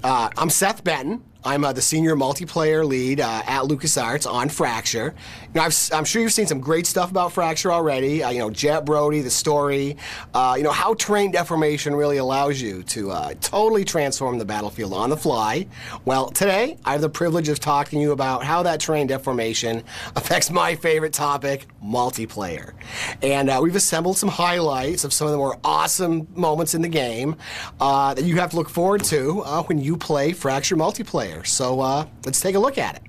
I'm Seth Benton. I'm the senior multiplayer lead at LucasArts on Fracture. You know, I'm sure you've seen some great stuff about Fracture already. You know, Jet Brody, the story, you know, how terrain deformation really allows you to totally transform the battlefield on the fly. Well, today, I have the privilege of talking to you about how that terrain deformation affects my favorite topic, multiplayer. And we've assembled some highlights of some of the more awesome moments in the game that you have to look forward to when you play Fracture multiplayer. So let's take a look at it.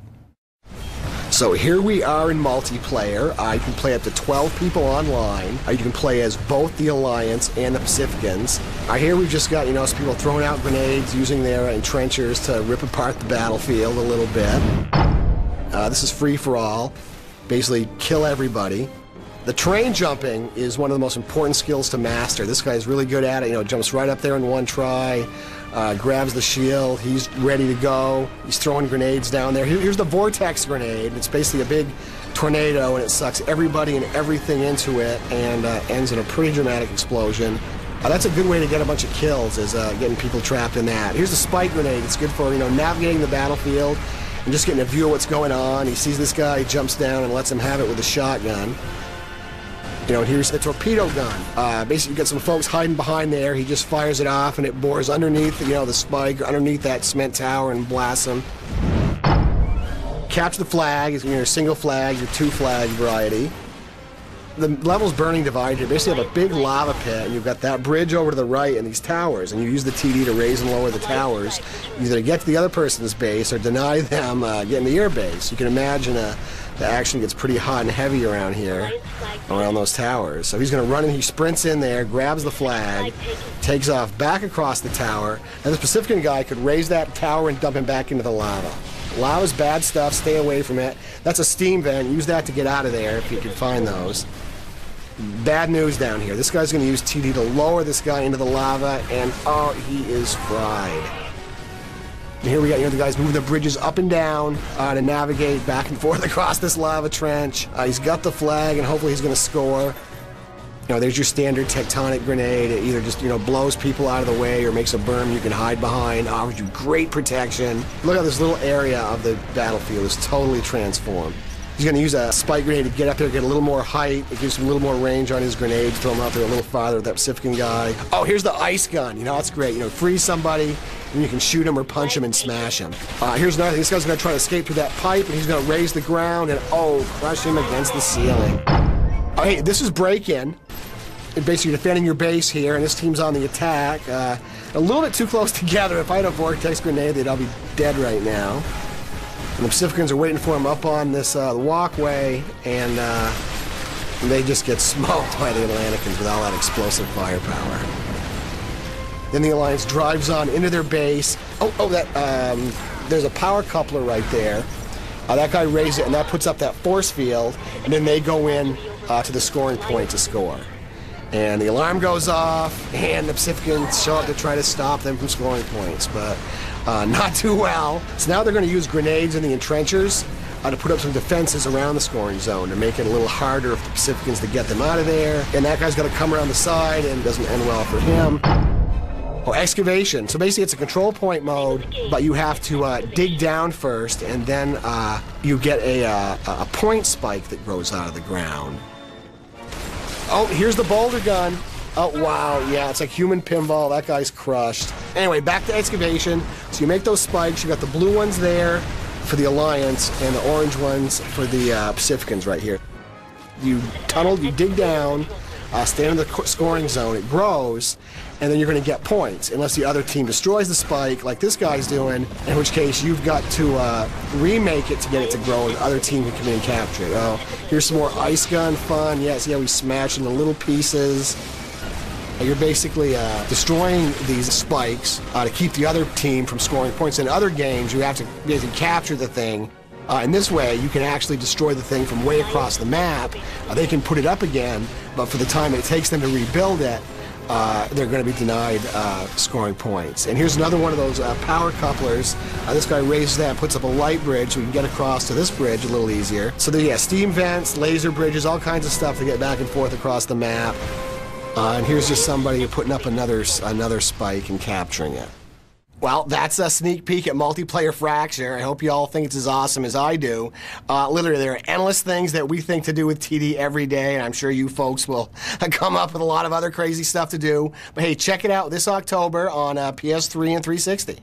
So here we are in multiplayer. You can play up to 12 people online. You can play as both the Alliance and the Pacificans. Here we've just got, you know, some people throwing out grenades, using their entrenchers to rip apart the battlefield a little bit. This is free for all. Basically, kill everybody. The terrain jumping is one of the most important skills to master. This guy is really good at it. You know, jumps right up there in one try. Grabs the shield, he's ready to go. He's throwing grenades down there. Here's the Vortex grenade. It's basically a big tornado and it sucks everybody and everything into it and ends in a pretty dramatic explosion. That's a good way to get a bunch of kills, is getting people trapped in that. Here's the spike grenade. It's good for, you know, navigating the battlefield and just getting a view of what's going on. He sees this guy, he jumps down and lets him have it with a shotgun. You know, here's the torpedo gun. Basically, you got some folks hiding behind there. He just fires it off, and it bores underneath, you know, the spike, underneath that cement tower, and blasts them. Capture the flag is your single flag, your two flag variety. The level's burning divide. You basically have a big lava pit, and you've got that bridge over to the right and these towers, and you use the TD to raise and lower the towers, either to get to the other person's base or deny them getting to your base. You can imagine the action gets pretty hot and heavy around here, around those towers. So he's going to run in, he sprints in there, grabs the flag, takes off back across the tower, and the Pacifican guy could raise that tower and dump him back into the lava. Lava's bad stuff, stay away from it. That's a steam vent, use that to get out of there if you can find those. Bad news down here. This guy's going to use TD to lower this guy into the lava, and oh, he is fried. And here we got, you know, the guys moving the bridges up and down to navigate back and forth across this lava trench. He's got the flag, and hopefully he's going to score. You know, there's your standard tectonic grenade. It either just, you know, blows people out of the way or makes a berm you can hide behind, offers you great protection. Look at this little area of the battlefield is totally transformed. He's going to use a spike grenade to get up there, get a little more height. It gives him a little more range on his grenades, throw him out there a little farther with that Pacifican guy. Oh, here's the ice gun. You know, that's great. You know, freeze somebody, and you can shoot him or punch him and smash him. Here's another thing. This guy's going to try to escape through that pipe, and he's going to raise the ground and, oh, crush him against the ceiling. Oh, hey, this is break-in. Basically defending your base here, and this team's on the attack. A little bit too close together. If I had a Vortex grenade, they'd all be dead right now. And the Pacificans are waiting for him up on this walkway, and they just get smoked by the Atlanticans with all that explosive firepower. Then the Alliance drives on into their base. There's a power coupler right there. That guy raises it, and that puts up that force field, and then they go in to the scoring point to score. And the alarm goes off, and the Pacificans show up to try to stop them from scoring points, but not too well. So now they're going to use grenades in the entrenchers to put up some defenses around the scoring zone to make it a little harder for the Pacificans to get them out of there. And that guy's got to come around the side, and it doesn't end well for him. Oh, excavation. So basically it's a control point mode, but you have to dig down first, and then you get a point spike that grows out of the ground. Oh, here's the boulder gun. Oh, wow, yeah, it's like human pinball. That guy's crushed. Anyway, back to excavation. So you make those spikes. You got the blue ones there for the Alliance and the orange ones for the Pacificans right here. You tunnel, you dig down, stay in the scoring zone. It grows, and then you're going to get points, unless the other team destroys the spike, like this guy's doing, in which case you've got to remake it to get it to grow, and the other team can come in and capture it. Oh, here's some more ice gun fun. Yeah, see how we smash into little pieces. You're basically destroying these spikes to keep the other team from scoring points. In other games, you have to basically capture the thing. In this way, you can actually destroy the thing from way across the map. They can put it up again, but for the time it takes them to rebuild it, they're going to be denied scoring points. And here's another one of those power couplers. This guy raises that and puts up a light bridge so we can get across to this bridge a little easier. So there, yeah, steam vents, laser bridges, all kinds of stuff to get back and forth across the map. And here's just somebody putting up another spike and capturing it. Well, that's a sneak peek at Multiplayer Fracture. I hope you all think it's as awesome as I do. Literally, there are endless things that we think to do with TD every day, and I'm sure you folks will come up with a lot of other crazy stuff to do. But hey, check it out this October on PS3 and 360.